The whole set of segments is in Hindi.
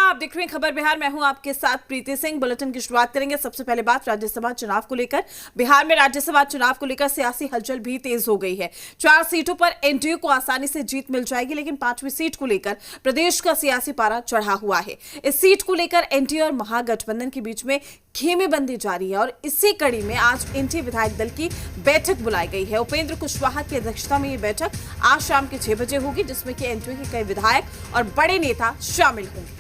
आप देख रहे हैं खबर बिहार। मैं हूं आपके साथ प्रीति सिंह। बुलेटिन की शुरुआत करेंगे। सबसे पहले बात राज्यसभा चुनाव को लेकर। बिहार में राज्यसभा चुनाव को लेकर सियासी हलचल भी तेज हो गई है। 4 सीटों पर एनडीए को आसानी से जीत मिल जाएगी, लेकिन 5वीं सीट को लेकर प्रदेश का सियासी पारा चढ़ा हुआ है। इस सीट को लेकर एनडीए और महागठबंधन के बीच में खेमेबंदी जारी है और इसी कड़ी में आज एनडीए विधायक दल की बैठक बुलाई गई है। उपेंद्र कुशवाहा की अध्यक्षता में यह बैठक आज शाम के 6 बजे होगी, जिसमें कि एनडीए के कई विधायक और बड़े नेता शामिल होंगे।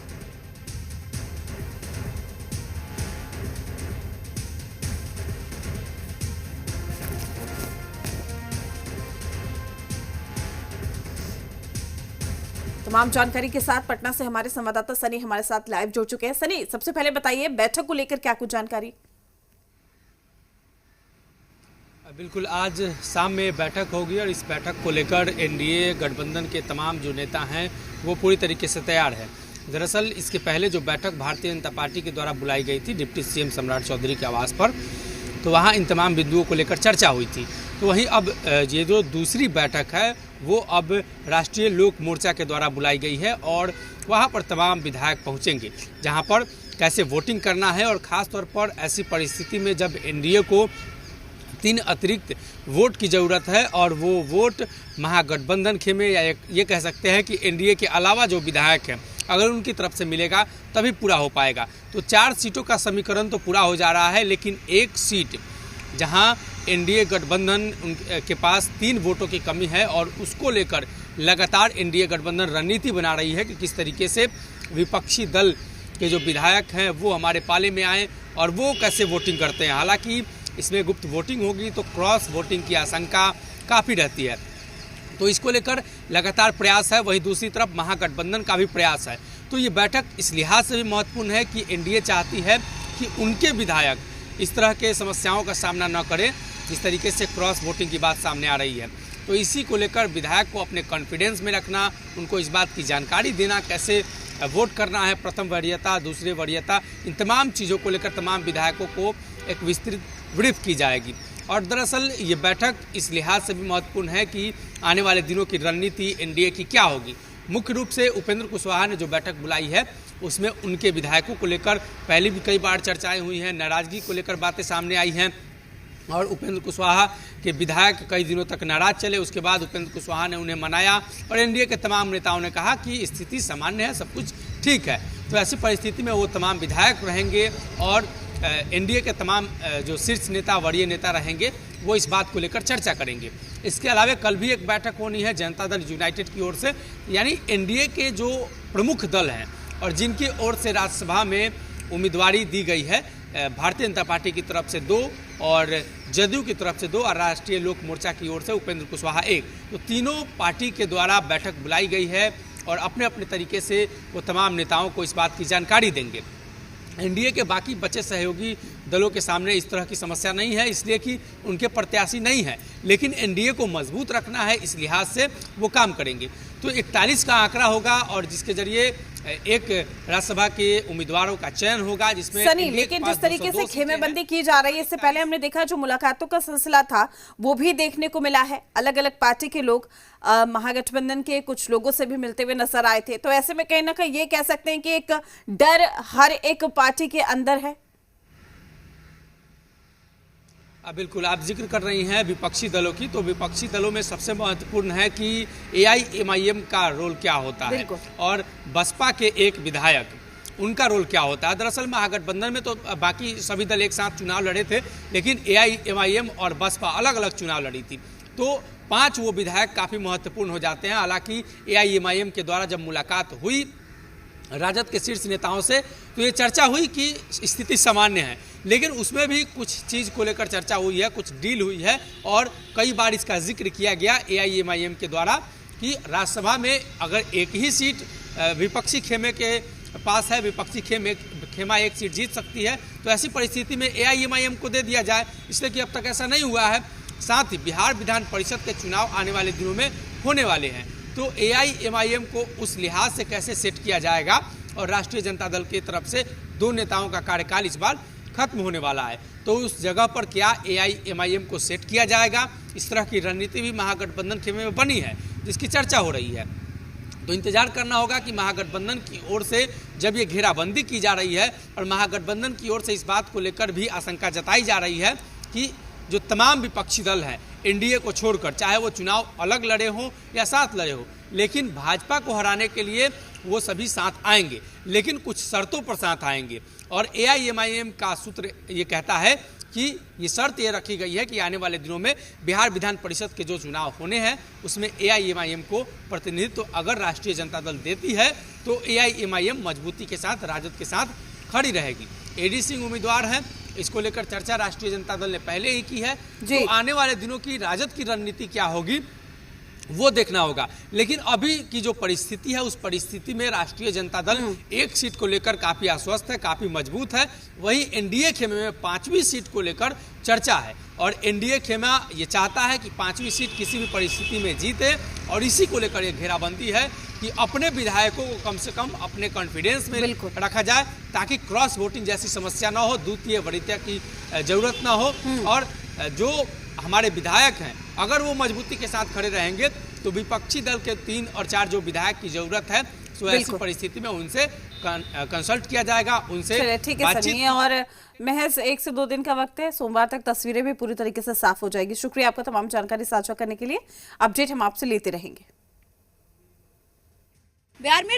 तमाम जानकारी के साथ पटना से हमारे संवाददाता सनी हमारे साथ लाइव जुड़ चुके हैं। सनी, सबसे पहले बताइए बैठक को लेकर क्या कुछ जानकारी? बिल्कुल, आज शाम में बैठक होगी और इस बैठक को लेकर एनडीए गठबंधन के तमाम जो नेता हैं वो पूरी तरीके से तैयार है। दरअसल इसके पहले जो बैठक भारतीय जनता पार्टी के द्वारा बुलाई गई थी डिप्टी सीएम सम्राट चौधरी के आवास पर, तो वहाँ इन तमाम बिंदुओं को लेकर चर्चा हुई थी। तो वहीं अब ये जो दूसरी बैठक है वो अब राष्ट्रीय लोक मोर्चा के द्वारा बुलाई गई है और वहाँ पर तमाम विधायक पहुँचेंगे, जहाँ पर कैसे वोटिंग करना है और ख़ास तौर पर ऐसी परिस्थिति में जब एनडीए को 3 अतिरिक्त वोट की ज़रूरत है और वो वोट महागठबंधन खेमे या ये कह सकते हैं कि एनडीए के अलावा जो विधायक हैं अगर उनकी तरफ से मिलेगा तभी पूरा हो पाएगा। तो 4 सीटों का समीकरण तो पूरा हो जा रहा है, लेकिन एक सीट जहां एनडीए गठबंधन के पास 3 वोटों की कमी है और उसको लेकर लगातार एनडीए गठबंधन रणनीति बना रही है कि किस तरीके से विपक्षी दल के जो विधायक हैं वो हमारे पाले में आएँ और वो कैसे वोटिंग करते हैं। हालांकि इसमें गुप्त वोटिंग होगी तो क्रॉस वोटिंग की आशंका काफ़ी रहती है, तो इसको लेकर लगातार प्रयास है। वहीं दूसरी तरफ महागठबंधन का भी प्रयास है। तो ये बैठक इस लिहाज से भी महत्वपूर्ण है कि एनडीए चाहती है कि उनके विधायक इस तरह के समस्याओं का सामना न करें जिस तरीके से क्रॉस वोटिंग की बात सामने आ रही है। तो इसी को लेकर विधायक को अपने कॉन्फिडेंस में रखना, उनको इस बात की जानकारी देना कैसे वोट करना है, प्रथम वरीयता, दूसरे वरीयता, इन तमाम चीज़ों को लेकर तमाम विधायकों को एक विस्तृत ब्रीफ की जाएगी। और दरअसल ये बैठक इस लिहाज से भी महत्वपूर्ण है कि आने वाले दिनों की रणनीति एनडीए की क्या होगी। मुख्य रूप से उपेंद्र कुशवाहा ने जो बैठक बुलाई है उसमें उनके विधायकों को लेकर पहले भी कई बार चर्चाएं हुई हैं, नाराज़गी को लेकर बातें सामने आई हैं और उपेंद्र कुशवाहा के विधायक कई दिनों तक नाराज चले। उसके बाद उपेंद्र कुशवाहा ने उन्हें मनाया और एनडीए के तमाम नेताओं ने कहा कि स्थिति सामान्य है, सब कुछ ठीक है। तो ऐसी परिस्थिति में वो तमाम विधायक रहेंगे और एनडीए के तमाम जो शीर्ष नेता, वरीय नेता रहेंगे वो इस बात को लेकर चर्चा करेंगे। इसके अलावा कल भी एक बैठक होनी है जनता दल यूनाइटेड की ओर से, यानी एनडीए के जो प्रमुख दल हैं और जिनकी ओर से राज्यसभा में उम्मीदवारी दी गई है, भारतीय जनता पार्टी की तरफ से 2 और जदयू की तरफ से 2 और राष्ट्रीय लोक मोर्चा की ओर से उपेंद्र कुशवाहा 1, तो तीनों पार्टी के द्वारा बैठक बुलाई गई है और अपने अपने तरीके से वो तमाम नेताओं को इस बात की जानकारी देंगे। एनडीए के बाकी बचे सहयोगी दलों के सामने इस तरह की समस्या नहीं है, इसलिए कि उनके प्रत्याशी नहीं है, लेकिन एनडीए को मजबूत रखना है, इस लिहाज से वो काम करेंगे। तो 41 का आंकड़ा होगा और जिसके जरिए एक राज्यसभा के उम्मीदवारों का चयन होगा, जिसमें सनी, लेकिन जिस तरीके से खेमेबंदी की जा रही है, इससे पहले हमने देखा जो मुलाकातों का सिलसिला था वो भी देखने को मिला है। अलग अलग पार्टी के लोग महागठबंधन के कुछ लोगों से भी मिलते हुए नजर आए थे। तो ऐसे में कहीं ना कहीं ये कह सकते हैं कि एक डर हर एक पार्टी के अंदर है। बिल्कुल, आप जिक्र कर रही हैं विपक्षी दलों की, तो विपक्षी दलों में सबसे महत्वपूर्ण है कि एआईएमआईएम का रोल क्या होता है और बसपा के एक विधायक उनका रोल क्या होता है। दरअसल महागठबंधन में तो बाकी सभी दल एक साथ चुनाव लड़े थे, लेकिन एआईएमआईएम और बसपा अलग अलग चुनाव लड़ी थी, तो 5 वो विधायक काफ़ी महत्वपूर्ण हो जाते हैं। हालांकि एआईएमआईएम के द्वारा जब मुलाकात हुई राजद के शीर्ष नेताओं से तो ये चर्चा हुई कि स्थिति सामान्य है, लेकिन उसमें भी कुछ चीज़ को लेकर चर्चा हुई है, कुछ डील हुई है और कई बार इसका जिक्र किया गया एआईएमआईएम के द्वारा कि राज्यसभा में अगर एक ही सीट विपक्षी खेमे के पास है, विपक्षी खेमा एक सीट जीत सकती है, तो ऐसी परिस्थिति में एआईएमआईएम को दे दिया जाए, इसलिए कि अब तक ऐसा नहीं हुआ है। साथ ही बिहार विधान परिषद के चुनाव आने वाले दिनों में होने वाले हैं, तो एआईएमआईएम को उस लिहाज से कैसे सेट किया जाएगा और राष्ट्रीय जनता दल की तरफ से 2 नेताओं का कार्यकाल इस बार खत्म होने वाला है, तो उस जगह पर क्या एआईएमआईएम को सेट किया जाएगा, इस तरह की रणनीति भी महागठबंधन खेमे में बनी है जिसकी चर्चा हो रही है। तो इंतजार करना होगा कि महागठबंधन की ओर से जब ये घेराबंदी की जा रही है और महागठबंधन की ओर से इस बात को लेकर भी आशंका जताई जा रही है कि जो तमाम विपक्षी दल हैं एनडीए को छोड़कर, चाहे वो चुनाव अलग लड़े हों या साथ लड़े हों, लेकिन भाजपा को हराने के लिए वो सभी साथ आएंगे, लेकिन कुछ शर्तों पर साथ आएंगे। और एआईएमआईएम का सूत्र ये कहता है कि ये शर्त ये रखी गई है कि आने वाले दिनों में बिहार विधान परिषद के जो चुनाव होने हैं उसमें एआईएमआईएम को प्रतिनिधित्व अगर राष्ट्रीय जनता दल देती है तो एआईएमआईएम मजबूती के साथ राजद के साथ खड़ी रहेगी। एडी सिंह उम्मीदवार हैं, इसको लेकर चर्चा राष्ट्रीय जनता दल ने पहले ही की है। तो आने वाले दिनों की राजद की रणनीति क्या होगी वो देखना होगा। लेकिन अभी की जो परिस्थिति है उस परिस्थिति में राष्ट्रीय जनता दल एक सीट को लेकर काफी आश्वस्त है, काफी मजबूत है। वहीं एनडीए खेमे में 5वीं सीट को लेकर चर्चा है और एनडीए खेमा ये चाहता है कि 5वीं सीट किसी भी परिस्थिति में जीते और इसी को लेकर ये घेराबंदी है कि अपने विधायकों को कम से कम अपने कॉन्फिडेंस में रखा जाए ताकि क्रॉस वोटिंग जैसी समस्या ना हो, द्वितीय वरीयता की जरूरत ना हो। और जो हमारे विधायक हैं अगर वो मजबूती के साथ खड़े रहेंगे तो विपक्षी दल के 3 और 4 जो विधायक की जरूरत है तो ऐसी परिस्थिति में उनसे कंसल्ट किया जाएगा, उनसे ठीक है सनी। और महज 1 से 2 दिन का वक्त है, सोमवार तक तस्वीरें भी पूरी तरीके से साफ हो जाएगी। शुक्रिया आपका तमाम जानकारी साझा करने के लिए। अपडेट हम आपसे लेते रहेंगे। बिहार में